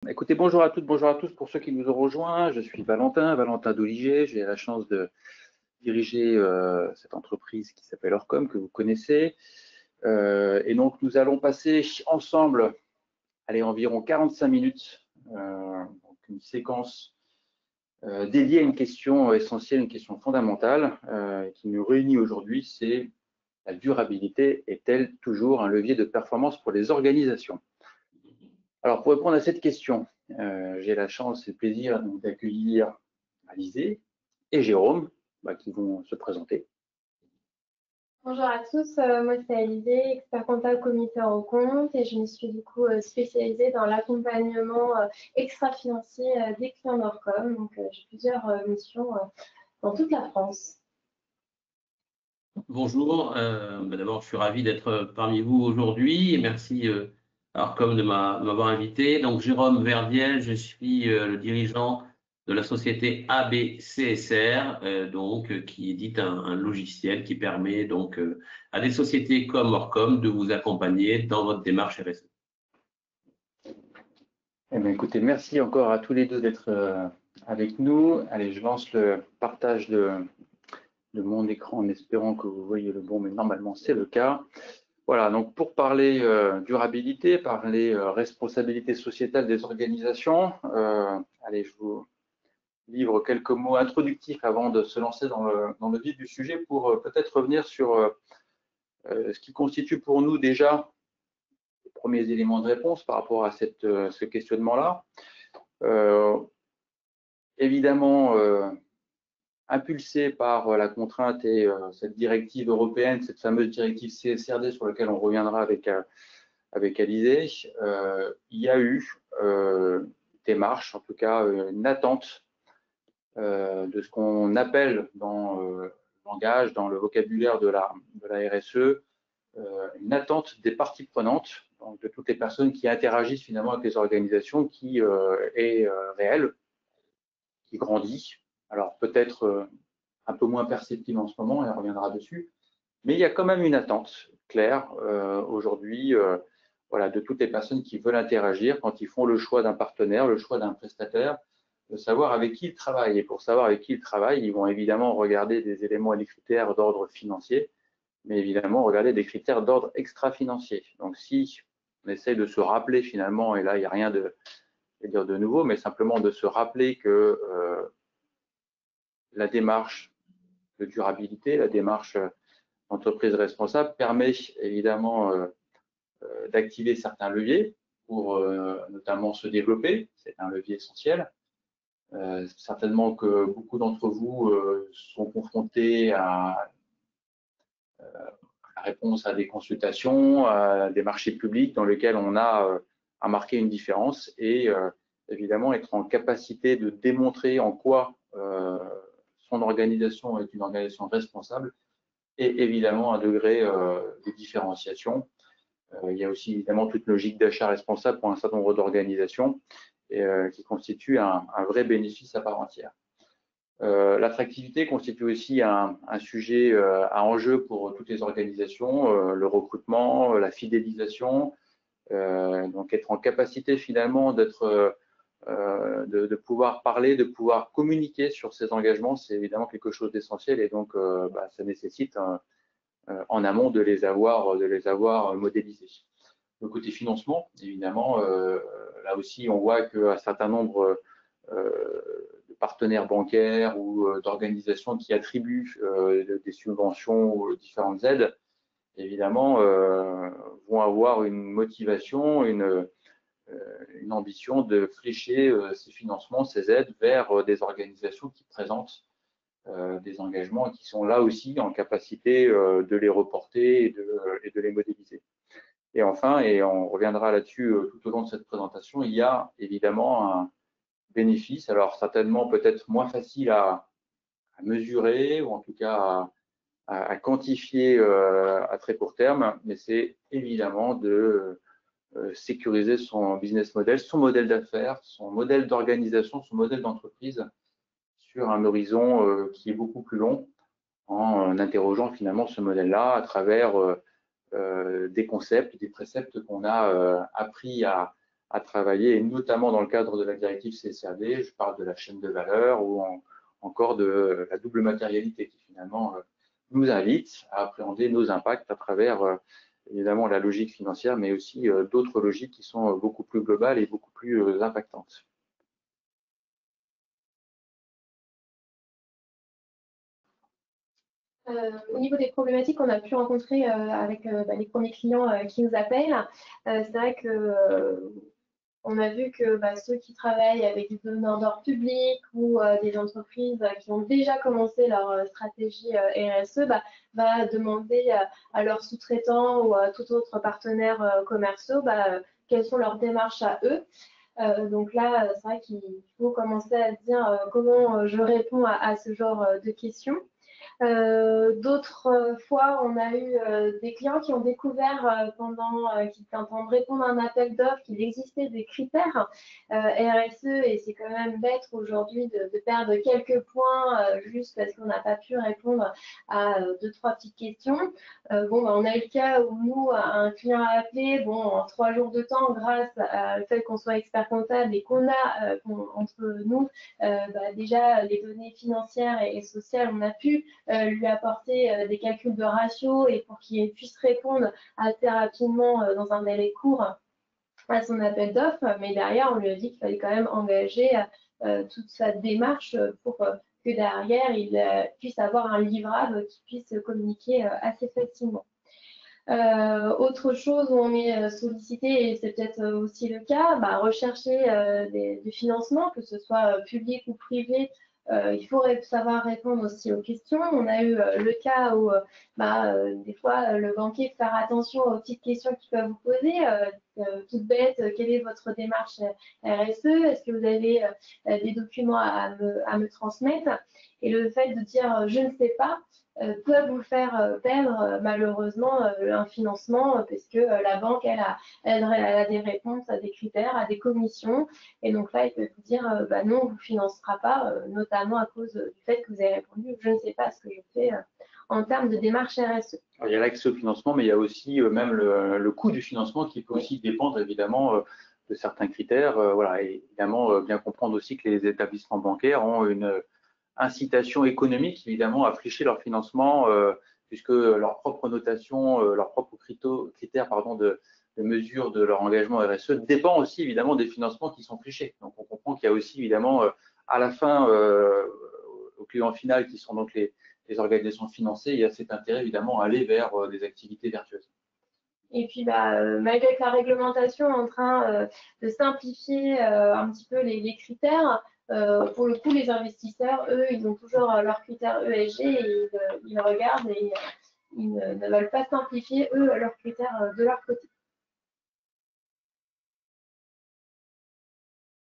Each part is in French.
Écoutez, bonjour à toutes, bonjour à tous pour ceux qui nous ont rejoints. Je suis Valentin Douliger. J'ai la chance de diriger cette entreprise qui s'appelle Orcom, que vous connaissez. Et donc, nous allons passer ensemble, environ 45 minutes, donc une séquence dédiée à une question essentielle, une question fondamentale qui nous réunit aujourd'hui, c'est la durabilité est-elle toujours un levier de performance pour les organisations? Alors, pour répondre à cette question, j'ai la chance et le plaisir d'accueillir Alizé et Jérôme qui vont se présenter. Bonjour à tous, moi c'est Alizé, expert comptable commissaire aux comptes et je me suis du coup spécialisée dans l'accompagnement extra-financier des clients d'Orcom. Donc j'ai plusieurs missions dans toute la France. Bonjour, d'abord je suis ravi d'être parmi vous aujourd'hui et merci à Orcom de m'avoir invité. Donc Jérôme Verdiel, je suis le dirigeant de la société ABCSR, qui édite un logiciel qui permet donc à des sociétés comme Orcom de vous accompagner dans votre démarche RSE. Eh bien, écoutez, merci encore à tous les deux d'être avec nous. Allez, je lance le partage de mon écran en espérant que vous voyez le bon, mais normalement c'est le cas. Voilà, donc pour parler durabilité, parler responsabilité sociétale des organisations, allez, je vous livre quelques mots introductifs avant de se lancer dans le vif du sujet pour peut-être revenir sur ce qui constitue pour nous déjà les premiers éléments de réponse par rapport à ce questionnement-là. Évidemment, impulsé par la contrainte et cette directive européenne, cette fameuse directive CSRD sur laquelle on reviendra avec Alizé, il y a eu démarche, en tout cas une attente de ce qu'on appelle dans le langage, dans le vocabulaire de la RSE, une attente des parties prenantes, donc de toutes les personnes qui interagissent finalement avec les organisations, qui est réelle, qui grandit. Alors peut-être un peu moins perceptible en ce moment, et on reviendra dessus, mais il y a quand même une attente claire aujourd'hui voilà, de toutes les personnes qui veulent interagir quand ils font le choix d'un partenaire, le choix d'un prestataire, de savoir avec qui ils travaillent. Et pour savoir avec qui ils travaillent, ils vont évidemment regarder des éléments et des critères d'ordre financier, mais évidemment regarder des critères d'ordre extra-financier. Donc si on essaye de se rappeler finalement, et là il n'y a rien de nouveau, mais simplement de se rappeler que la démarche de durabilité, la démarche d'entreprise responsable permet évidemment d'activer certains leviers pour notamment se développer, c'est un levier essentiel. Certainement que beaucoup d'entre vous sont confrontés à la réponse à des consultations, à des marchés publics dans lesquels on a à marquer une différence et évidemment être en capacité de démontrer en quoi son organisation est une organisation responsable et évidemment un degré de différenciation. Il y a aussi évidemment toute logique d'achat responsable pour un certain nombre d'organisations qui constitue un vrai bénéfice à part entière. L'attractivité constitue aussi un sujet à enjeu pour toutes les organisations, le recrutement, la fidélisation, donc être en capacité finalement d'être de pouvoir parler, de pouvoir communiquer sur ces engagements, c'est évidemment quelque chose d'essentiel et donc ça nécessite en amont de les avoir modélisés. Le côté financement, évidemment, là aussi on voit qu'un certain nombre de partenaires bancaires ou d'organisations qui attribuent des subventions ou différentes aides, évidemment, vont avoir une motivation, une ambition de flécher ces financements, ces aides vers des organisations qui présentent des engagements et qui sont là aussi en capacité de les reporter et de les modéliser. Et enfin, et on reviendra là-dessus tout au long de cette présentation, il y a évidemment un bénéfice, alors certainement peut-être moins facile à mesurer ou en tout cas à quantifier à très court terme, mais c'est évidemment de sécuriser son business model, son modèle d'affaires, son modèle d'organisation, son modèle d'entreprise sur un horizon qui est beaucoup plus long en interrogeant finalement ce modèle-là à travers des concepts, des préceptes qu'on a appris à à travailler, et notamment dans le cadre de la directive CSRD, je parle de la chaîne de valeur ou encore de la double matérialité qui finalement nous invite à appréhender nos impacts à travers évidemment la logique financière, mais aussi d'autres logiques qui sont beaucoup plus globales et beaucoup plus impactantes. Au niveau des problématiques qu'on a pu rencontrer avec les premiers clients qui nous appellent, c'est vrai que on a vu que ceux qui travaillent avec des donneurs d'ordre public ou des entreprises qui ont déjà commencé leur stratégie RSE va demander à leurs sous-traitants ou à tout autre partenaire commerciaux quelles sont leurs démarches à eux. Donc là, c'est vrai qu'il faut commencer à se dire comment je réponds à ce genre de questions. D'autres fois, on a eu des clients qui ont découvert qu'ils étaient en train de répondre à un appel d'offres qu'il existait des critères RSE, et c'est quand même bête aujourd'hui de perdre quelques points juste parce qu'on n'a pas pu répondre à 2-3 petites questions. On a eu le cas où nous, un client a appelé, en 3 jours de temps, grâce au fait qu'on soit expert comptable et qu'on a entre nous déjà les données financières et sociales, on a pu lui apporter des calculs de ratio et pour qu'il puisse répondre assez rapidement dans un délai court à son appel d'offres. Mais derrière, on lui a dit qu'il fallait quand même engager toute sa démarche pour que derrière, il puisse avoir un livrable qui puisse communiquer assez facilement. Autre chose où on est sollicité, et c'est peut-être aussi le cas, rechercher du financement, que ce soit public ou privé. Il faut savoir répondre aussi aux questions. On a eu le cas où des fois le banquier peut faire attention aux petites questions qu'il peut vous poser, toutes bêtes. Quelle est votre démarche RSE? Est-ce que vous avez des documents à me transmettre? Et le fait de dire je ne sais pas peut vous faire perdre malheureusement un financement, parce que la banque, elle a des réponses à des critères, à des commissions, et donc là, il peut vous dire non, on ne vous financera pas, notamment à cause du fait que vous avez répondu je ne sais pas ce que je fais en termes de démarche RSE. Alors, il y a l'accès au financement, mais il y a aussi même le coût du financement qui peut aussi dépendre évidemment de certains critères. Voilà, et évidemment, bien comprendre aussi que les établissements bancaires ont une incitation économique évidemment à flécher leur financement, puisque leur propre notation, leurs propres critères de mesure de leur engagement RSE dépend aussi évidemment des financements qui sont fléchés. Donc on comprend qu'il y a aussi évidemment à la fin au client final qui sont donc les organisations financées, il y a cet intérêt évidemment à aller vers des activités vertueuses. Et puis, malgré que la réglementation est en train de simplifier un petit peu les critères, pour le coup, les investisseurs, eux, ils ont toujours leurs critères ESG et ils regardent et ils ne veulent pas simplifier, eux, leurs critères de leur côté.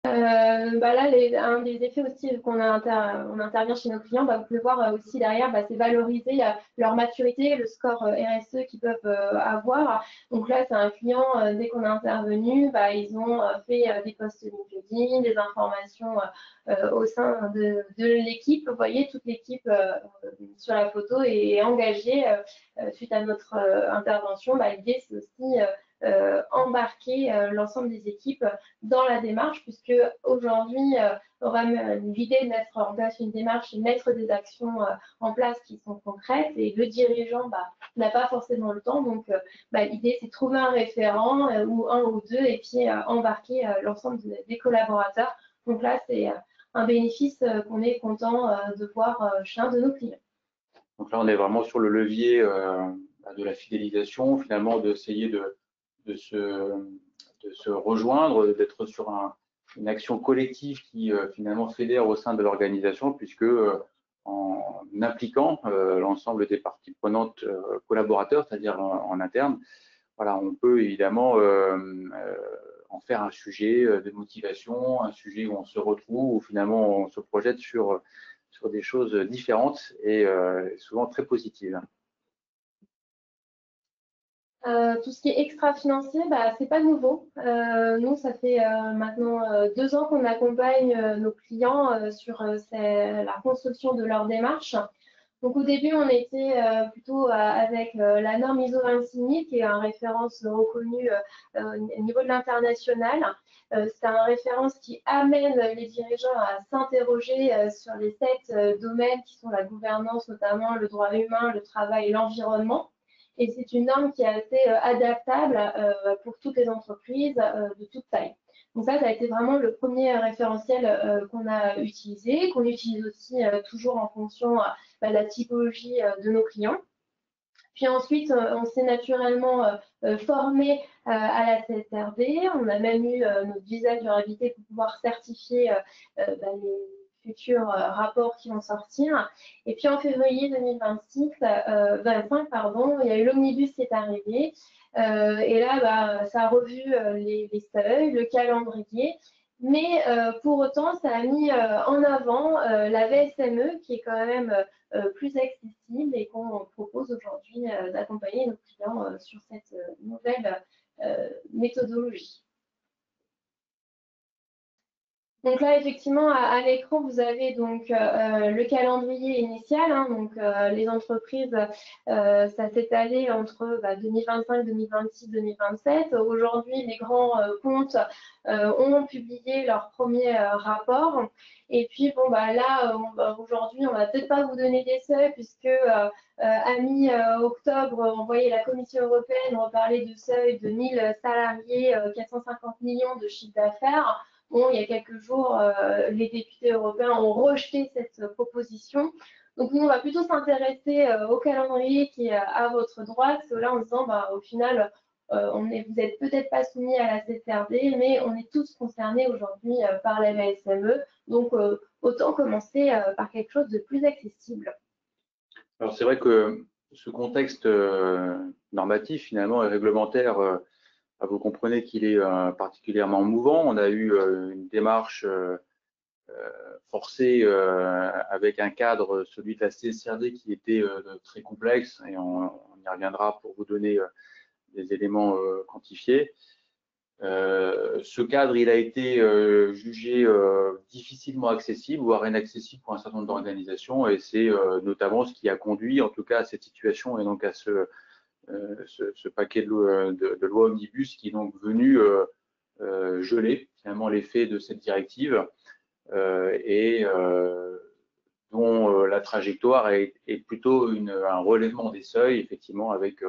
Là, un des effets aussi qu'on intervient chez nos clients, vous pouvez voir aussi derrière, c'est valoriser leur maturité, le score RSE qu'ils peuvent avoir. Donc là, c'est un client, dès qu'on est intervenu, ils ont fait des posts LinkedIn, des informations au sein de l'équipe. Vous voyez, toute l'équipe sur la photo est engagée suite à notre intervention. L'idée, c'est aussi embarquer l'ensemble des équipes dans la démarche, puisque aujourd'hui, l'idée de mettre en place une démarche et mettre des actions en place qui sont concrètes, et le dirigeant n'a pas forcément le temps. Donc, l'idée, c'est de trouver un référent ou un ou deux, et puis embarquer l'ensemble des collaborateurs. Donc là, c'est un bénéfice qu'on est content de voir chez un de nos clients. Donc là, on est vraiment sur le levier de la fidélisation, finalement, d'essayer de se rejoindre, d'être sur une action collective qui finalement fédère au sein de l'organisation, puisque en impliquant l'ensemble des parties prenantes collaborateurs, c'est-à-dire en interne, voilà, on peut évidemment en faire un sujet de motivation, un sujet où on se retrouve, où finalement on se projette sur des choses différentes et souvent très positives. Tout ce qui est extra-financier, c'est pas nouveau. Nous, ça fait maintenant 2 ans qu'on accompagne nos clients sur la construction de leur démarche. Donc au début, on était plutôt avec la norme ISO 26000, qui est une référence reconnue au niveau de l'international. c'est un référence qui amène les dirigeants à s'interroger sur les 7 domaines qui sont la gouvernance, notamment le droit humain, le travail et l'environnement. Et c'est une norme qui est assez adaptable pour toutes les entreprises de toute taille. Donc ça a été vraiment le premier référentiel qu'on a utilisé, qu'on utilise aussi toujours en fonction de la typologie de nos clients. Puis ensuite, on s'est naturellement formé à la CSRD. On a même eu notre visa de durabilité pour pouvoir certifier les futurs rapports qui vont sortir. Et puis en février 2025, il y a eu l'omnibus qui est arrivé. Et là, ça a revu les seuils, le calendrier. Mais pour autant, ça a mis en avant la VSME qui est quand même plus accessible et qu'on propose aujourd'hui d'accompagner nos clients sur cette nouvelle méthodologie. Donc là, effectivement, à l'écran, vous avez donc le calendrier initial. Donc les entreprises, ça s'est allé entre 2025, 2026, 2027. Aujourd'hui, les grands comptes ont publié leur premier rapport. Et puis, bon, là, aujourd'hui, on va peut-être pas vous donner des seuils puisque à mi-octobre, on voyait la Commission européenne reparler de seuils de 1000 salariés, 450 millions de chiffre d'affaires. Bon, il y a quelques jours, les députés européens ont rejeté cette proposition. Donc, nous, on va plutôt s'intéresser au calendrier qui est à votre droite. Parce que là, en disant, au final, vous n'êtes peut-être pas soumis à la CSRD, mais on est tous concernés aujourd'hui par la VSME. Donc, autant commencer par quelque chose de plus accessible. Alors, c'est vrai que ce contexte normatif, finalement, et réglementaire, vous comprenez qu'il est particulièrement mouvant. On a eu une démarche forcée avec un cadre, celui de la CSRD, qui était très complexe, et on y reviendra pour vous donner des éléments quantifiés. Ce cadre, il a été jugé difficilement accessible, voire inaccessible pour un certain nombre d'organisations, et c'est notamment ce qui a conduit, en tout cas, à cette situation et donc à ce paquet de loi omnibus qui est donc venu geler finalement l'effet de cette directive et dont la trajectoire est plutôt un relèvement des seuils, effectivement, avec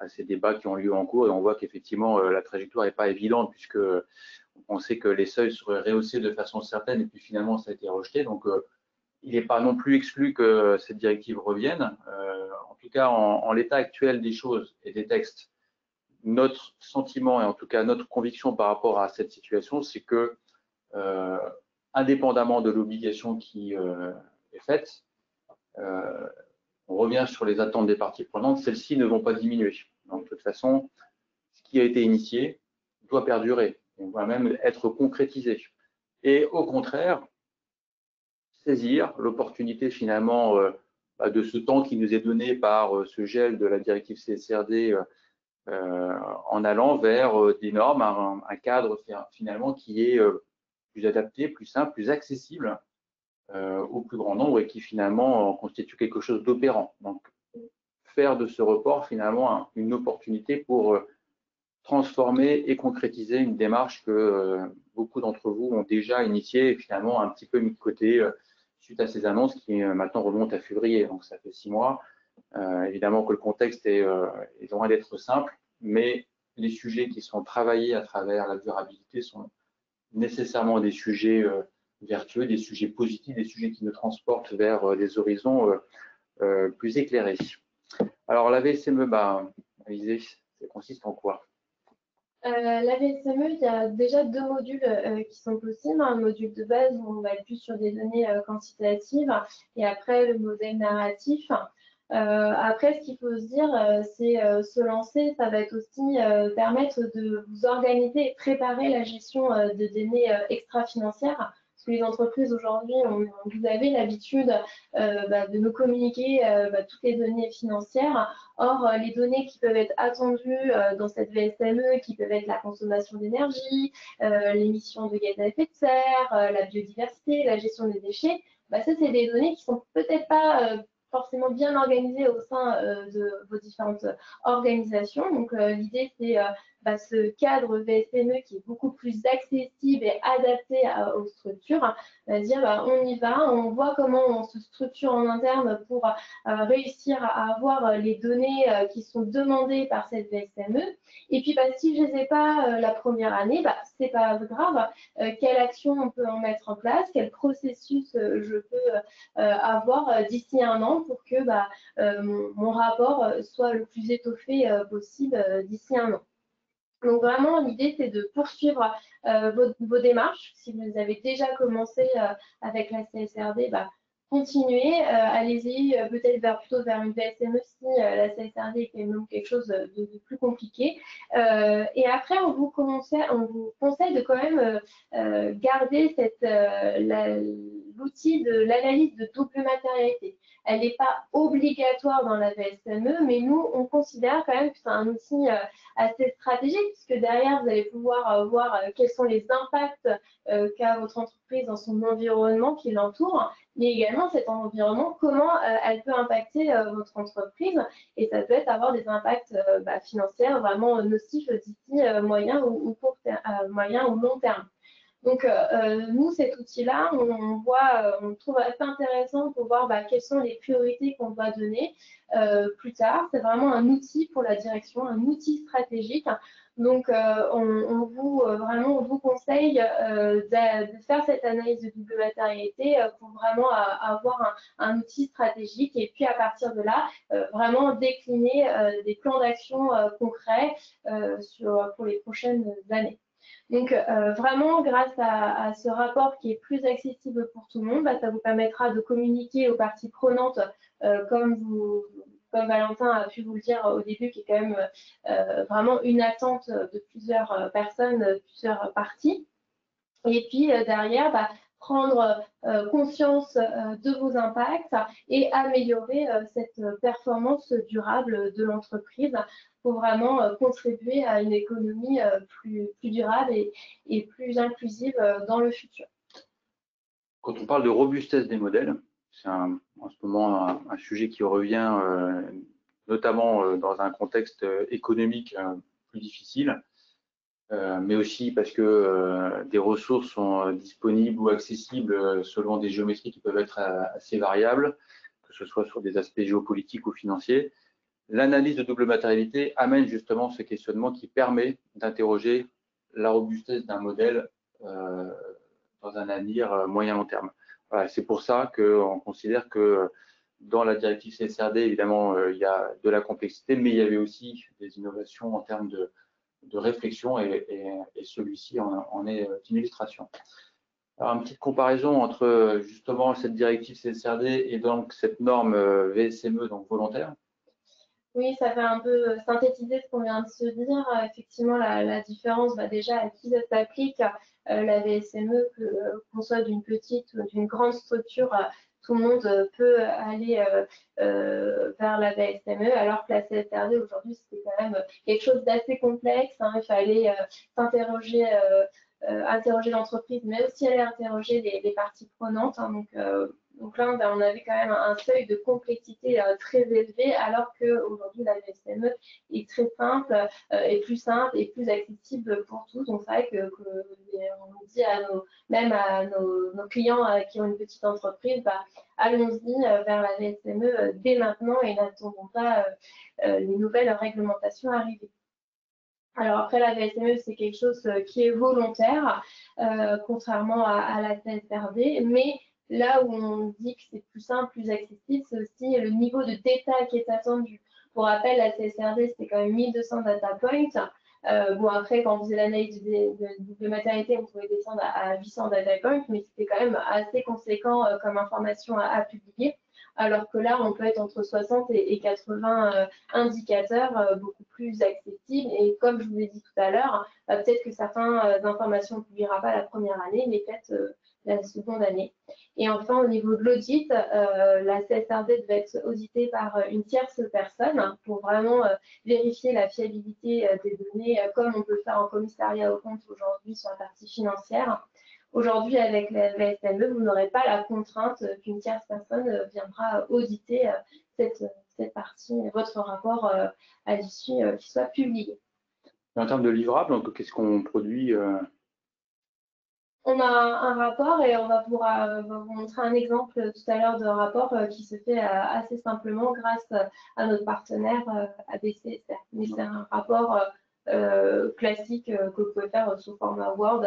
ces débats qui ont lieu en cours, et on voit qu'effectivement la trajectoire n'est pas évidente puisque on sait que les seuils seraient rehaussés de façon certaine et puis finalement ça a été rejeté. Donc il n'est pas non plus exclu que cette directive revienne. En tout cas, en l'état actuel des choses et des textes, notre sentiment et en tout cas notre conviction par rapport à cette situation, c'est que, indépendamment de l'obligation qui est faite, on revient sur les attentes des parties prenantes, celles-ci ne vont pas diminuer. Donc, de toute façon, ce qui a été initié doit perdurer, on va même être concrétisé. Et au contraire, saisir l'opportunité finalement de ce temps qui nous est donné par ce gel de la directive CSRD en allant vers des normes, un cadre finalement qui est plus adapté, plus simple, plus accessible au plus grand nombre et qui finalement constitue quelque chose d'opérant. Donc, faire de ce report finalement une opportunité pour transformer et concrétiser une démarche que beaucoup d'entre vous ont déjà initiée et finalement un petit peu mis de côté suite à ces annonces qui maintenant remontent à février. Donc, ça fait 6 mois. Évidemment que le contexte est loin d'être simple, mais les sujets qui sont travaillés à travers la durabilité sont nécessairement des sujets vertueux, des sujets positifs, des sujets qui nous transportent vers des horizons plus éclairés. Alors, la VSME, Alizée, ça consiste en quoi? La VSME, il y a déjà 2 modules qui sont possibles. Un module de base où on va être plus sur des données quantitatives et après le modèle narratif. Après, ce qu'il faut se dire, c'est se lancer, ça va être aussi permettre de vous organiser et préparer la gestion de données extra-financières. Parce que les entreprises aujourd'hui, vous avez l'habitude de nous communiquer toutes les données financières. Or, les données qui peuvent être attendues dans cette VSME, qui peuvent être la consommation d'énergie, l'émission de gaz à effet de serre, la biodiversité, la gestion des déchets, ça, c'est des données qui sont peut-être pas forcément bien organisées au sein de vos différentes organisations. Donc, l'idée, c'est ce cadre VSME qui est beaucoup plus accessible et adapté aux structures, dire on y va, on voit comment on se structure en interne pour réussir à avoir les données qui sont demandées par cette VSME. Et puis si je ne les ai pas la première année, c'est pas grave. Quelle action on peut en mettre en place, quel processus je peux avoir d'ici un an pour que mon rapport soit le plus étoffé possible d'ici un an. Donc vraiment, l'idée, c'est de poursuivre vos démarches. Si vous avez déjà commencé avec la CSRD, continuez, allez-y peut-être plutôt vers une VSME si la CSRD est quand même quelque chose de plus compliqué. Et après, on vous conseille de quand même garder l'outil de l'analyse de double matérialité. Elle n'est pas obligatoire dans la VSME, mais nous, on considère quand même que c'est un outil assez stratégique, puisque derrière, vous allez pouvoir voir quels sont les impacts qu'a votre entreprise dans son environnement qui l'entoure, mais également cet environnement, comment elle peut impacter votre entreprise, et ça peut être avoir des impacts financiers vraiment nocifs d'ici moyen ou long terme. Donc, nous, cet outil-là, on trouve assez intéressant pour voir quelles sont les priorités qu'on doit donner plus tard. C'est vraiment un outil pour la direction, un outil stratégique. Donc, on vous conseille de faire cette analyse de double matérialité pour vraiment avoir un outil stratégique et puis à partir de là, vraiment décliner des plans d'action concrets pour les prochaines années. Donc, vraiment, grâce à ce rapport qui est plus accessible pour tout le monde, ça vous permettra de communiquer aux parties prenantes, comme Valentin a pu vous le dire au début, qui est quand même vraiment une attente de plusieurs personnes, plusieurs parties. Et puis, derrière, prendre conscience de vos impacts et améliorer cette performance durable de l'entreprise pour vraiment contribuer à une économie plus durable et plus inclusive dans le futur. Quand on parle de robustesse des modèles, c'est en ce moment un sujet qui revient notamment dans un contexte économique plus difficile, mais aussi parce que des ressources sont disponibles ou accessibles selon des géométries qui peuvent être assez variables, que ce soit sur des aspects géopolitiques ou financiers. L'analyse de double matérialité amène justement ce questionnement qui permet d'interroger la robustesse d'un modèle dans un avenir moyen-long terme. Voilà, c'est pour ça qu'on considère que dans la directive CSRD, évidemment, il y a de la complexité, mais il y avait aussi des innovations en termes de réflexion et celui-ci en est une illustration. Alors, une petite comparaison entre justement cette directive CSRD et donc cette norme VSME, donc volontaire. Oui, ça fait un peu synthétiser ce qu'on vient de se dire. Effectivement, la différence, déjà, à qui ça s'applique, la VSME, qu'on soit d'une petite ou d'une grande structure, tout le monde peut aller vers la VSME, alors que la CSRD, aujourd'hui, c'était quand même quelque chose d'assez complexe. Il fallait s'interroger, interroger l'entreprise, mais aussi aller interroger les parties prenantes. Donc là, on avait quand même un seuil de complexité très élevé, alors qu'aujourd'hui, la VSME est très simple, et plus accessible pour tous. Donc c'est vrai qu'on dit même à nos clients qui ont une petite entreprise, allons-y vers la VSME dès maintenant et n'attendons pas les nouvelles réglementations arriver. Alors après, la VSME, c'est quelque chose qui est volontaire, contrairement à la CSRD, mais là où on dit que c'est plus simple, plus accessible, c'est aussi le niveau de détail qui est attendu. Pour rappel, la CSRD, c'était quand même 1200 data points. Après, quand on faisait l'analyse de matérialité, on pouvait descendre à 800 data points, mais c'était quand même assez conséquent comme information à publier. Alors que là, on peut être entre 60 et 80 indicateurs beaucoup plus accessibles. Et comme je vous l'ai dit tout à l'heure, peut-être que certaines informations, on ne publiera pas la première année, mais peut-être la seconde année. Et enfin, au niveau de l'audit, la CSRD devait être auditée par une tierce personne pour vraiment vérifier la fiabilité des données, comme on peut le faire en commissariat aux comptes aujourd'hui sur la partie financière. Aujourd'hui, avec la VSME, vous n'aurez pas la contrainte qu'une tierce personne viendra auditer cette partie, votre rapport à l'issue qui soit publié. Et en termes de livrables, donc qu'est-ce qu'on produit On a un rapport et on va vous montrer un exemple tout à l'heure de rapport qui se fait assez simplement grâce à notre partenaire ABCSR. Mais c'est un rapport classique que vous pouvez faire sous format Word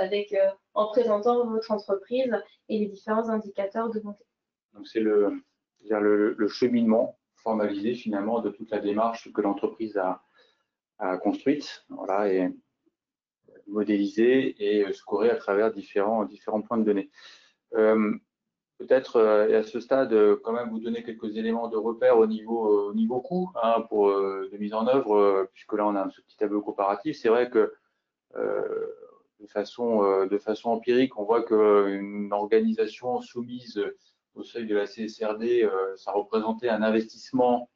en présentant votre entreprise et les différents indicateurs de montée. Donc c'est le cheminement formalisé finalement de toute la démarche que l'entreprise a construite, voilà, et modélisée et scorée à travers différents points de données. Peut-être à ce stade, quand même vous donner quelques éléments de repère au niveau coût hein, pour de mise en œuvre, puisque là on a ce petit tableau comparatif. C'est vrai que de façon empirique, on voit qu'une organisation soumise au seuil de la CSRD, ça représentait un investissement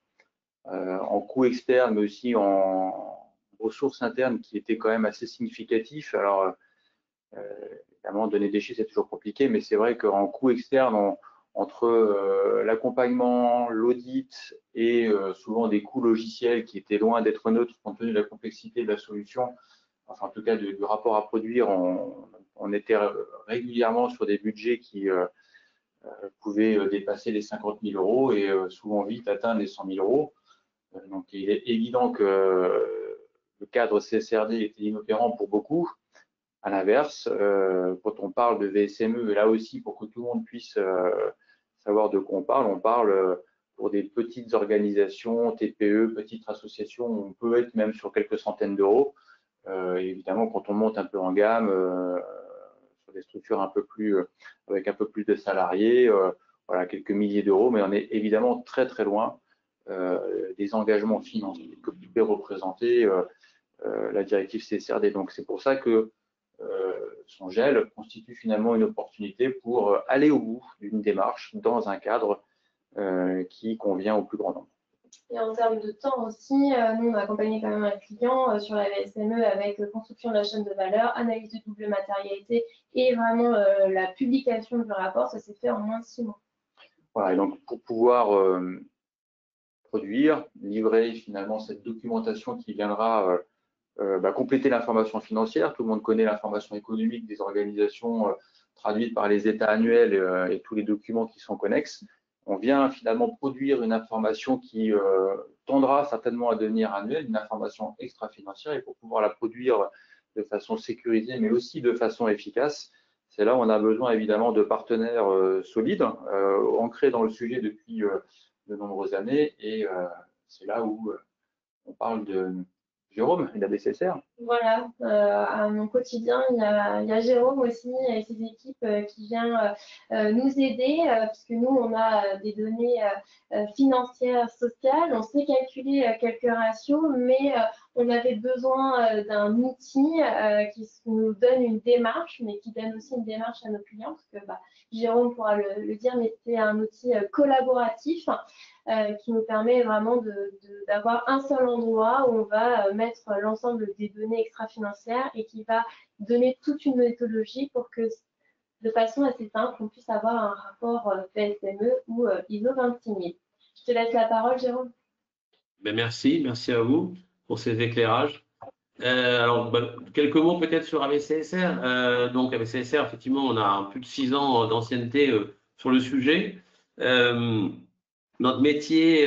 en coûts externes, mais aussi en ressources internes qui était quand même assez significatif. Alors, évidemment, donner des chiffres, c'est toujours compliqué, mais c'est vrai qu'en coûts externes, entre l'accompagnement, l'audit et souvent des coûts logiciels qui étaient loin d'être neutres compte tenu de la complexité de la solution, enfin en tout cas du rapport à produire, on était régulièrement sur des budgets qui pouvaient dépasser les 50 000 euros et souvent vite atteindre les 100 000 euros. Donc il est évident que le cadre CSRD était inopérant pour beaucoup. À l'inverse, quand on parle de VSME, et là aussi pour que tout le monde puisse savoir de quoi on parle pour des petites organisations, TPE, petites associations, on peut être même sur quelques centaines d'euros. Évidemment, quand on monte un peu en gamme, sur des structures avec un peu plus de salariés, voilà, quelques milliers d'euros, mais on est évidemment très très loin des engagements financiers que peut représenter la directive CSRD. Donc c'est pour ça que son gel constitue finalement une opportunité pour aller au bout d'une démarche dans un cadre qui convient au plus grand nombre. Et en termes de temps aussi, nous, on a accompagné quand même un client sur la VSME avec construction de la chaîne de valeur, analyse de double matérialité et vraiment la publication du rapport. Ça s'est fait en moins de 6 mois. Voilà, et donc pour pouvoir produire, livrer finalement cette documentation qui viendra compléter l'information financière. Tout le monde connaît l'information économique des organisations traduite par les états annuels et tous les documents qui sont connexes. On vient finalement produire une information qui tendra certainement à devenir annuelle, une information extra-financière, et pour pouvoir la produire de façon sécurisée, mais aussi de façon efficace, c'est là où on a besoin évidemment de partenaires solides, ancrés dans le sujet depuis de nombreuses années, et c'est là où on parle de Jérôme, il a des CSR. Voilà, à mon quotidien, il y a Jérôme aussi et ses équipes qui vient nous aider, puisque nous, on a des données financières, sociales, on sait calculer quelques ratios, mais on avait besoin d'un outil qui nous donne une démarche, mais qui donne aussi une démarche à nos clients, parce que Jérôme pourra le dire, mais c'est un outil collaboratif qui nous permet vraiment d'avoir un seul endroit où on va mettre l'ensemble des données extra-financières et qui va donner toute une méthodologie pour que, de façon assez simple, on puisse avoir un rapport PSME ou ISO 26000. Je te laisse la parole, Jérôme. Ben merci à vous pour ces éclairages. Alors, quelques mots peut-être sur ABCSR. Donc, ABCSR, effectivement, on a plus de 6 ans d'ancienneté sur le sujet. Notre métier,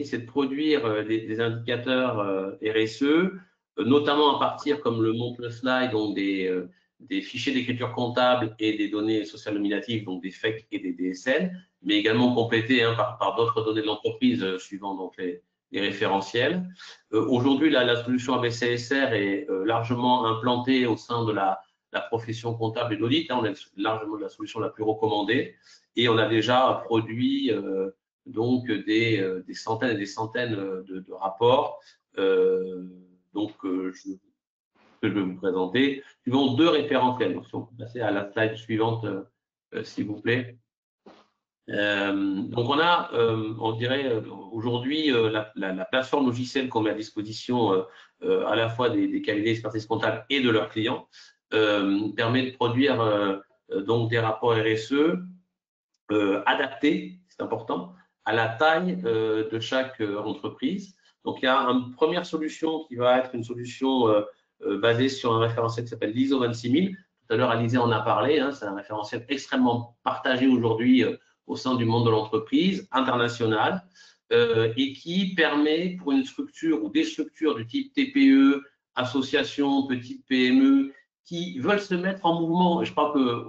c'est de produire des indicateurs RSE, notamment à partir, comme le montre le slide, donc des fichiers d'écriture comptable et des données sociales nominatives, donc des FEC et des DSN, mais également complétés par d'autres données de l'entreprise suivant donc les référentiels. Aujourd'hui, la solution ABCSR est largement implantée au sein de la profession comptable et d'audit. On est largement la solution la plus recommandée et on a déjà produit donc des centaines et des centaines de rapports. Que je vais vous présenter, suivant 2 référentiels. Donc, si on peut passer à la slide suivante, s'il vous plaît. Donc, on a, on dirait, aujourd'hui, la plateforme logicielle qu'on met à disposition à la fois des cabinets d'expertise comptable et de leurs clients permet de produire donc des rapports RSE adaptés, c'est important, à la taille de chaque entreprise. Donc, il y a une première solution qui va être une solution basée sur un référentiel qui s'appelle l'ISO 26000. Tout à l'heure, Alizé en a parlé, hein, c'est un référentiel extrêmement partagé aujourd'hui au sein du monde de l'entreprise, international, et qui permet pour une structure ou des structures du type TPE, association, petite PME, qui veulent se mettre en mouvement. Et je crois que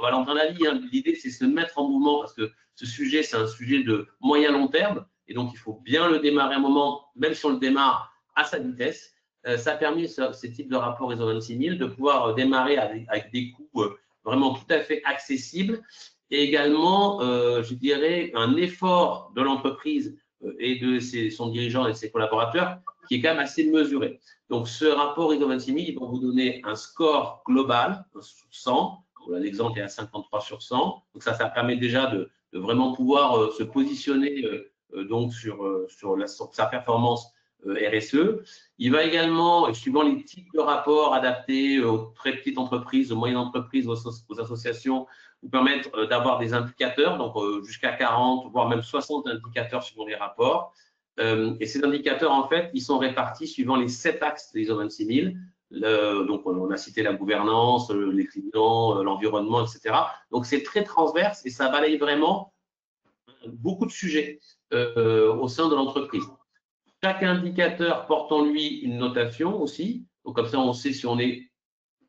Valentin l'a dit, hein, l'idée c'est se mettre en mouvement parce que ce sujet, c'est un sujet de moyen-long terme et donc il faut bien le démarrer un moment, même si on le démarre à sa vitesse. Ça a permis, ces types de rapports ISO 26000, de pouvoir démarrer avec des coûts vraiment tout à fait accessibles et également, je dirais, un effort de l'entreprise et de son dirigeant et de ses collaborateurs qui est quand même assez mesuré. Donc, ce rapport ISO 26000, ils vont vous donner un score global sur 100. L'exemple est à 53 sur 100. Donc, ça permet déjà de vraiment pouvoir se positionner donc sur sa performance RSE. Il va également, suivant les types de rapports adaptés aux très petites entreprises, aux moyennes entreprises, aux associations, vous permettre d'avoir des indicateurs, donc jusqu'à 40, voire même 60 indicateurs suivant les rapports. Et ces indicateurs, en fait, ils sont répartis suivant les 7 axes de l'ISO 26000. Donc, on a cité la gouvernance, les clients, l'environnement, etc. Donc, c'est très transverse et ça balaye vraiment beaucoup de sujets au sein de l'entreprise. Chaque indicateur porte en lui une notation aussi. Donc, comme ça, on sait si on est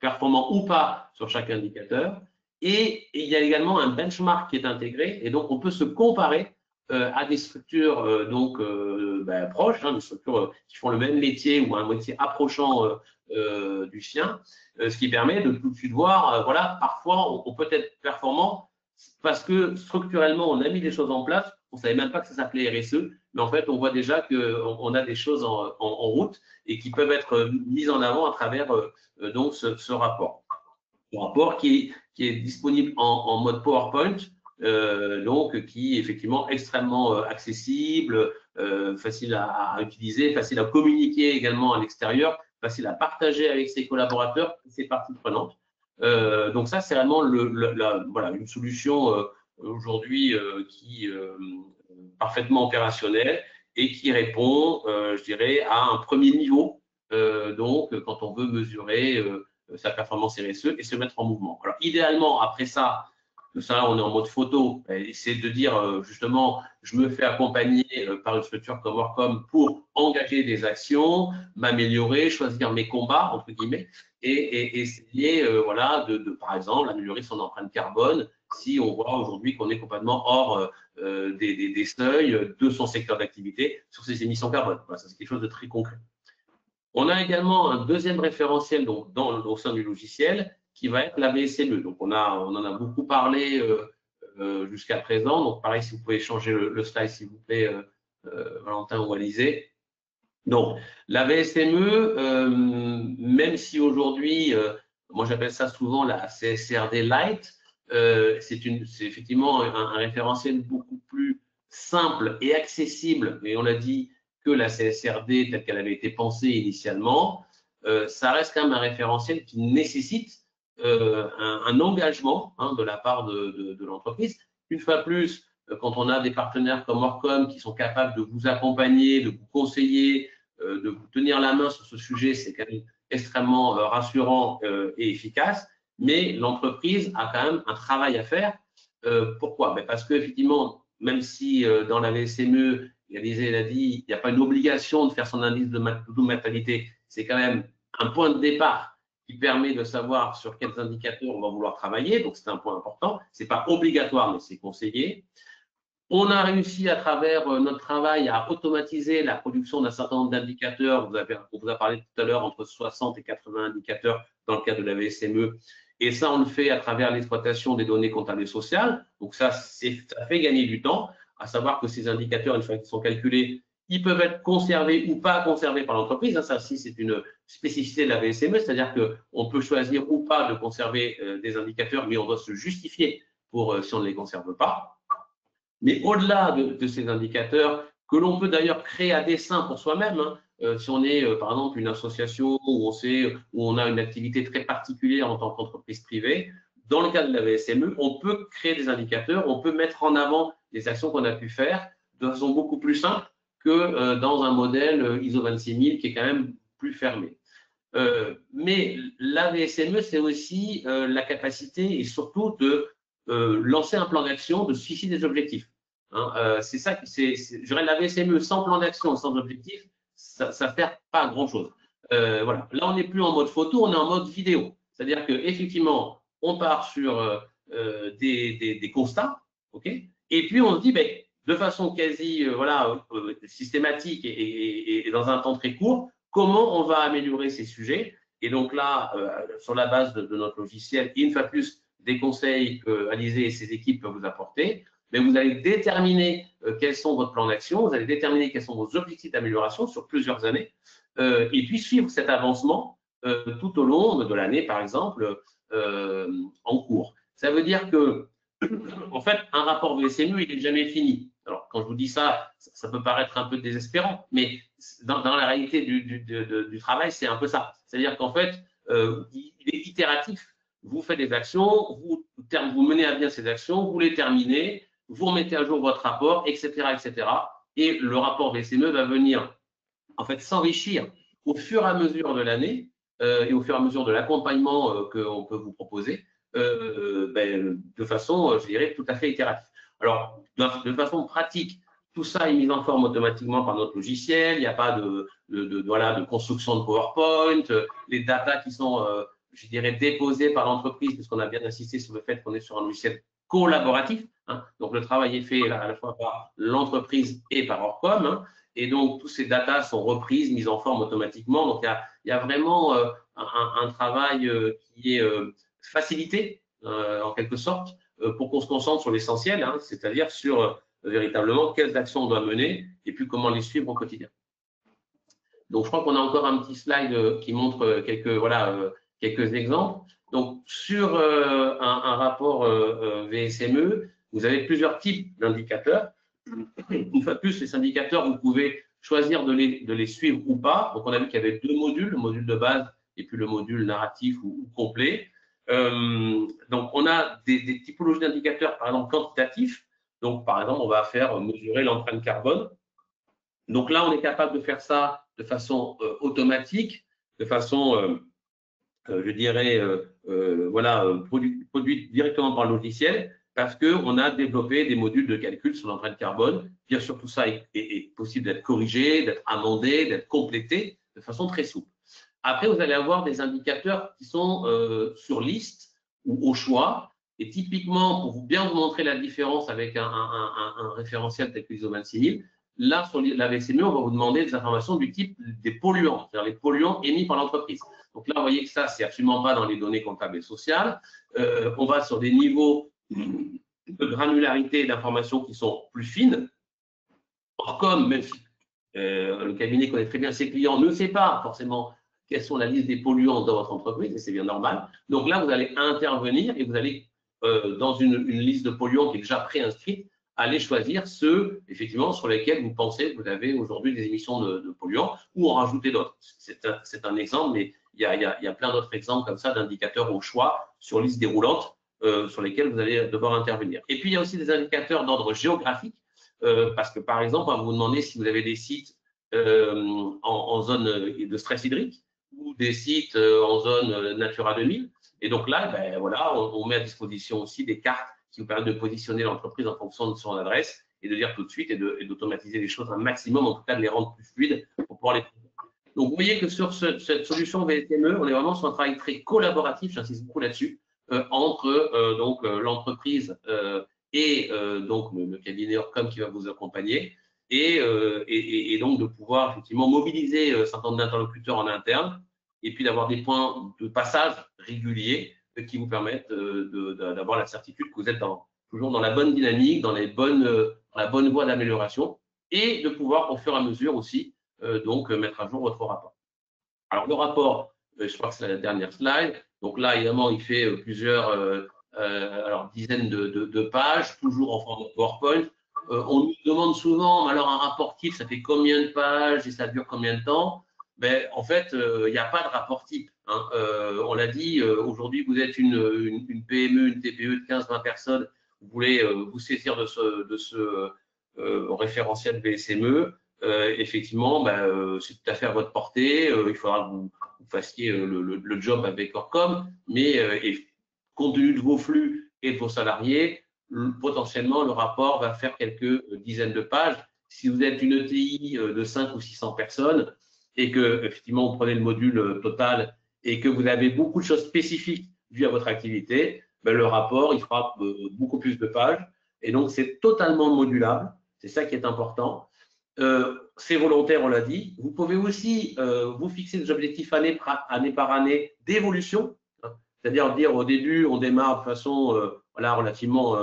performant ou pas sur chaque indicateur. Et il y a également un benchmark qui est intégré. Et donc, on peut se comparer à des structures proches, hein, des structures qui font le même métier ou un métier approchant du sien, ce qui permet de tout de suite voir, voilà, parfois on peut être performant parce que structurellement on a mis des choses en place, on ne savait même pas que ça s'appelait RSE, mais en fait on voit déjà qu'on a des choses en route et qui peuvent être mises en avant à travers donc ce rapport. Un rapport qui est disponible en mode PowerPoint, donc qui est effectivement extrêmement accessible, facile à utiliser, facile à communiquer également à l'extérieur, facile à partager avec ses collaborateurs et ses parties prenantes. Donc ça, c'est vraiment voilà, une solution aujourd'hui qui est parfaitement opérationnelle et qui répond, je dirais, à un premier niveau. Donc, quand on veut mesurer sa performance RSE et se mettre en mouvement. Alors, idéalement, après ça, on est en mode photo, c'est de dire justement, je me fais accompagner par une structure comme Workom pour engager des actions, m'améliorer, choisir mes combats, entre guillemets, et essayer, voilà, par exemple, améliorer son empreinte carbone si on voit aujourd'hui qu'on est complètement hors des seuils de son secteur d'activité sur ses émissions carbone. Voilà, ça, c'est quelque chose de très concret. On a également un deuxième référentiel donc, au sein du logiciel qui va être la VSME. Donc, on en a beaucoup parlé jusqu'à présent. Donc, pareil, si vous pouvez changer le slide, s'il vous plaît, Valentin ou Alizé. Donc, la VSME, même si aujourd'hui, moi j'appelle ça souvent la CSRD Lite, c'est effectivement un référentiel beaucoup plus simple et accessible, et on l'a dit, que la CSRD telle qu'elle avait été pensée initialement. Ça reste quand même un référentiel qui nécessite un engagement de la part de l'entreprise. Une fois plus, quand on a des partenaires comme Workom qui sont capables de vous accompagner, de vous conseiller, de vous tenir la main sur ce sujet, c'est quand même extrêmement rassurant et efficace. Mais l'entreprise a quand même un travail à faire. Pourquoi? Parce qu'effectivement, même si dans la VSME, Alizé l'a dit, il n'y a pas une obligation de faire son indice de mortalité, c'est quand même un point de départ qui permet de savoir sur quels indicateurs on va vouloir travailler. Donc, c'est un point important. Ce n'est pas obligatoire, mais c'est conseillé. On a réussi à travers notre travail à automatiser la production d'un certain nombre d'indicateurs. On vous a parlé tout à l'heure entre 60 et 80 indicateurs dans le cadre de la VSME. Et ça, on le fait à travers l'exploitation des données comptables et sociales. Donc, ça fait gagner du temps, à savoir que ces indicateurs, une fois qu'ils sont calculés, ils peuvent être conservés ou pas conservés par l'entreprise. Ça aussi, c'est une spécificité de la VSME, c'est-à-dire qu'on peut choisir ou pas de conserver des indicateurs, mais on doit se justifier pour si on ne les conserve pas. Mais au-delà de ces indicateurs, que l'on peut d'ailleurs créer à dessein pour soi-même, hein, si on est par exemple une association où on a une activité très particulière en tant qu'entreprise privée, dans le cas de la VSME, on peut créer des indicateurs, on peut mettre en avant les actions qu'on a pu faire de façon beaucoup plus simple que dans un modèle ISO 26000 qui est quand même plus fermé. Mais la VSME, c'est aussi la capacité et surtout de lancer un plan d'action, de se fixer des objectifs. Hein, c'est ça, je dirais la VSME sans plan d'action, sans objectif, ça ne sert pas à grand-chose. Voilà. Là, on n'est plus en mode photo, on est en mode vidéo. C'est-à-dire qu'effectivement, on part sur des constats, ok, et puis on se dit, ben, de façon quasi systématique et dans un temps très court, comment on va améliorer ces sujets. Et donc là, sur la base de notre logiciel, une fois plus des conseils que Alizé et ses équipes peuvent vous apporter, mais vous allez déterminer quels sont votre plan d'action, vous allez déterminer quels sont vos objectifs d'amélioration sur plusieurs années, et puis suivre cet avancement tout au long de l'année, par exemple, en cours. Ça veut dire que, en fait, un rapport VSME, il n'est jamais fini. Alors, quand je vous dis ça, ça peut paraître un peu désespérant, mais dans la réalité du travail, c'est un peu ça. C'est-à-dire qu'en fait, il est itératif. Vous faites des actions, vous menez à bien ces actions, vous les terminez, vous remettez à jour votre rapport, etc., etc. Et le rapport VSME va venir, en fait, s'enrichir au fur et à mesure de l'année et au fur et à mesure de l'accompagnement qu'on peut vous proposer, de façon, je dirais, tout à fait itérative. Alors, de façon pratique, tout ça est mis en forme automatiquement par notre logiciel. Il n'y a pas de construction de PowerPoint. Les datas qui sont, je dirais, déposées par l'entreprise, puisqu'on a bien insisté sur le fait qu'on est sur un logiciel collaboratif. Hein. Donc, le travail est fait à la fois par l'entreprise et par Orcom. Hein. Et donc, toutes ces datas sont reprises, mises en forme automatiquement. Donc, il y a vraiment un travail qui est facilité, en quelque sorte, pour qu'on se concentre sur l'essentiel, hein, c'est-à-dire sur véritablement quelles actions on doit mener et puis comment les suivre au quotidien. Donc, je crois qu'on a encore un petit slide qui montre quelques exemples. Donc, sur un rapport VSME, vous avez plusieurs types d'indicateurs. Une fois de plus, ces indicateurs, vous pouvez choisir de les suivre ou pas. Donc, on a vu qu'il y avait deux modules, le module de base et puis le module narratif ou complet. Donc, on a des typologies d'indicateurs, par exemple, quantitatifs. Donc, par exemple, on va faire mesurer l'empreinte carbone. Donc là, on est capable de faire ça de façon automatique, de façon, je dirais, produite directement par le logiciel, parce qu'on a développé des modules de calcul sur l'empreinte carbone. Bien sûr, tout ça est possible d'être corrigé, d'être amendé, d'être complété de façon très souple. Après, vous allez avoir des indicateurs qui sont sur liste ou au choix. Et typiquement, pour bien vous montrer la différence avec un référentiel tel que l'ISO 26000, là, sur la VSME, on va vous demander des informations du type des polluants, c'est-à-dire les polluants émis par l'entreprise. Donc là, vous voyez que ça, c'est absolument pas dans les données comptables et sociales. On va sur des niveaux de granularité d'informations qui sont plus fines. Or, comme même si le cabinet connaît très bien ses clients, ne sait pas forcément quelles sont la liste des polluants dans votre entreprise, et c'est bien normal. Donc là, vous allez intervenir et vous allez, dans une liste de polluants qui est déjà préinscrite, aller choisir ceux, effectivement, sur lesquels vous pensez que vous avez aujourd'hui des émissions de polluants ou en rajouter d'autres. C'est un exemple, mais il y a plein d'autres exemples comme ça d'indicateurs au choix sur liste déroulante sur lesquels vous allez devoir intervenir. Et puis, il y a aussi des indicateurs d'ordre géographique parce que, par exemple, on va vous demander si vous avez des sites en zone de stress hydrique ou des sites en zone Natura 2000. Et donc là, on met à disposition aussi des cartes qui vous permettent de positionner l'entreprise en fonction de son adresse et de dire tout de suite et d'automatiser les choses un maximum, en tout cas de les rendre plus fluides pour pouvoir les trouver. Donc, vous voyez que sur cette solution VSME, on est vraiment sur un travail très collaboratif, j'insiste beaucoup là-dessus, entre l'entreprise et donc le cabinet Orcom qui va vous accompagner et donc de pouvoir effectivement mobiliser un certain nombre d'interlocuteurs en interne et puis d'avoir des points de passage réguliers qui vous permettent d'avoir la certitude que vous êtes toujours dans la bonne dynamique, dans la bonne voie d'amélioration et de pouvoir au fur et à mesure aussi mettre à jour votre rapport. Alors le rapport, je crois que c'est la dernière slide. Donc là, évidemment, il fait plusieurs dizaines de pages, toujours en format PowerPoint. On nous demande souvent, alors un rapport type, ça fait combien de pages et ça dure combien de temps? En fait, il n'y a pas de rapport type. Hein. On l'a dit, aujourd'hui, vous êtes une PME, une TPE de 15-20 personnes, vous voulez vous saisir de ce référentiel VSME. effectivement, c'est tout à fait à votre portée. Il faudra que vous fassiez le job avec Orcom, mais compte tenu de vos flux et de vos salariés, potentiellement, le rapport va faire quelques dizaines de pages. Si vous êtes une ETI de 500 ou 600 personnes et que, effectivement, vous prenez le module total et que vous avez beaucoup de choses spécifiques dues à votre activité, le rapport, il fera beaucoup plus de pages. Et donc, c'est totalement modulable. C'est ça qui est important. C'est volontaire, on l'a dit. Vous pouvez aussi vous fixer des objectifs année par année d'évolution. C'est-à-dire dire au début, on démarre de façon relativement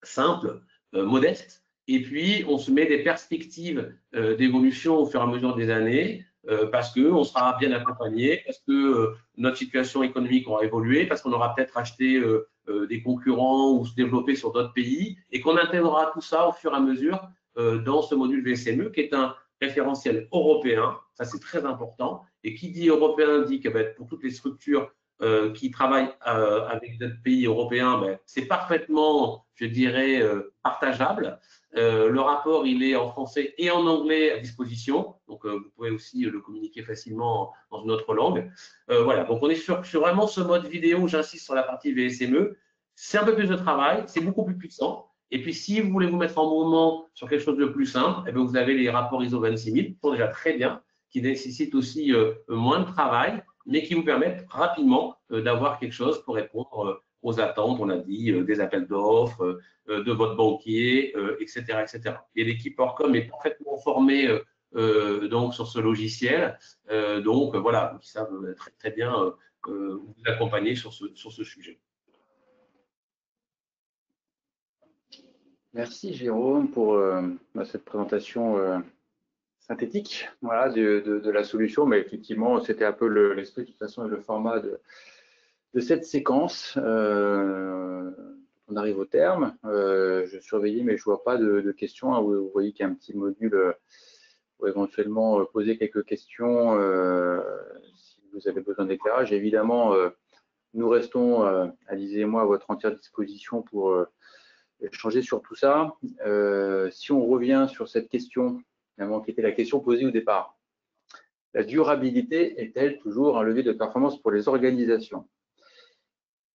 simple, modeste, et puis on se met des perspectives d'évolution au fur et à mesure des années, parce qu'on sera bien accompagné, parce que notre situation économique aura évolué, parce qu'on aura peut-être acheté des concurrents ou se développé sur d'autres pays, et qu'on intégrera tout ça au fur et à mesure dans ce module VSME, qui est un référentiel européen, ça c'est très important, et qui dit européen dit que pour toutes les structures qui travaillent avec d'autres pays européens, c'est parfaitement, je dirais, partageable. Le rapport, il est en français et en anglais à disposition, donc vous pouvez aussi le communiquer facilement dans une autre langue. Voilà, donc on est sur vraiment ce mode vidéo, j'insiste sur la partie VSME. C'est un peu plus de travail, c'est beaucoup plus puissant. Et puis, si vous voulez vous mettre en mouvement sur quelque chose de plus simple, vous avez les rapports ISO 26000, qui sont déjà très bien, qui nécessitent aussi moins de travail, mais qui vous permettent rapidement d'avoir quelque chose pour répondre aux attentes, on a dit, des appels d'offres, de votre banquier, etc., etc. Et l'équipe Orcom est parfaitement formée donc sur ce logiciel, donc voilà, ils savent très, très bien vous accompagner sur ce sujet. Merci Jérôme pour cette présentation synthétique, voilà, de la solution, mais effectivement c'était un peu l'esprit de toute façon et le format de cette séquence. On arrive au terme. Je surveillais, mais je vois pas de questions. Hein. Vous voyez qu'il y a un petit module pour éventuellement poser quelques questions si vous avez besoin d'éclairage. Évidemment, nous restons, Alizé et moi, à votre entière disposition pour échanger sur tout ça. Si on revient sur cette question, finalement, qui était la question posée au départ, la durabilité est-elle toujours un levier de performance pour les organisations?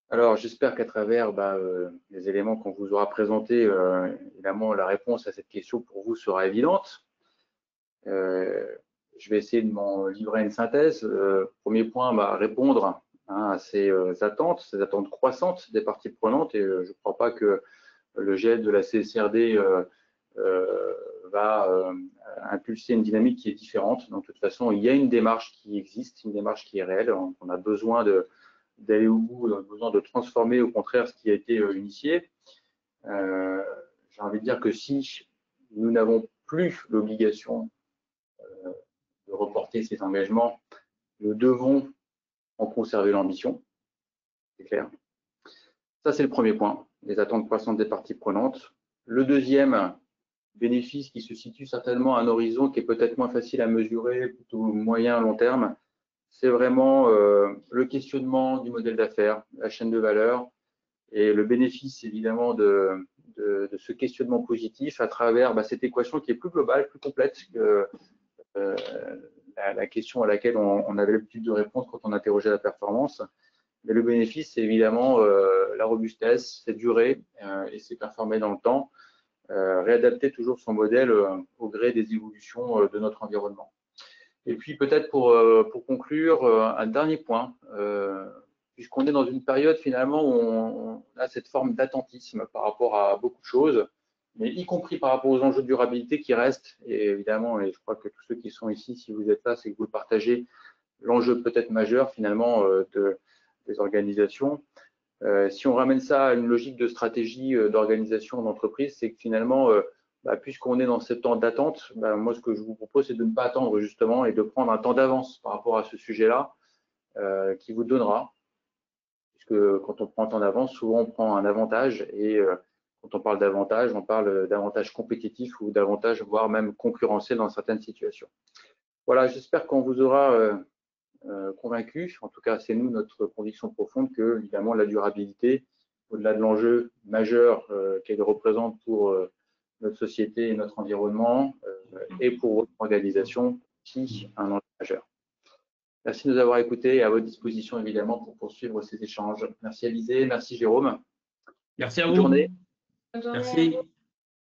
Alors, j'espère qu'à travers les éléments qu'on vous aura présentés, évidemment, la réponse à cette question pour vous sera évidente. Je vais essayer de m'en livrer une synthèse. Premier point, répondre à ces attentes croissantes des parties prenantes, et je ne crois pas que le GL de la CSRD va impulser une dynamique qui est différente. Donc, de toute façon, il y a une démarche qui existe, une démarche qui est réelle. On a besoin d'aller au bout, on a besoin de transformer au contraire ce qui a été initié. J'ai envie de dire que si nous n'avons plus l'obligation de reporter ces engagements, nous devons en conserver l'ambition, c'est clair. Ça, c'est le premier point, les attentes croissantes des parties prenantes. Le deuxième bénéfice qui se situe certainement à un horizon qui est peut-être moins facile à mesurer, plutôt moyen, long terme, c'est vraiment le questionnement du modèle d'affaires, la chaîne de valeur et le bénéfice évidemment de ce questionnement positif à travers cette équation qui est plus globale, plus complète que la question à laquelle on avait l'habitude de répondre quand on interrogeait la performance. Mais le bénéfice, c'est évidemment la robustesse, c'est durer et c'est performer dans le temps, réadapter toujours son modèle au gré des évolutions de notre environnement. Et puis peut-être pour conclure, un dernier point, puisqu'on est dans une période finalement où on a cette forme d'attentisme par rapport à beaucoup de choses, mais y compris par rapport aux enjeux de durabilité qui restent, et évidemment, et je crois que tous ceux qui sont ici, si vous êtes là, c'est que vous le partagez, l'enjeu peut-être majeur finalement des organisations. Si on ramène ça à une logique de stratégie d'organisation d'entreprise, c'est que finalement, puisqu'on est dans ce temps d'attente, moi ce que je vous propose, c'est de ne pas attendre justement et de prendre un temps d'avance par rapport à ce sujet-là qui vous donnera, puisque quand on prend un temps d'avance, souvent on prend un avantage et quand on parle d'avantage, on parle d'avantage compétitif ou d'avantage voire même concurrentiel dans certaines situations. Voilà, j'espère qu'on vous aura convaincu, en tout cas c'est nous notre conviction profonde que évidemment la durabilité, au-delà de l'enjeu majeur qu'elle représente pour notre société et notre environnement, et pour votre organisation, aussi un enjeu majeur. Merci de nous avoir écoutés et à votre disposition évidemment pour poursuivre ces échanges. Merci Alizé, merci Jérôme. Merci à Bonne vous. journée. Bonne journée à Merci. vous.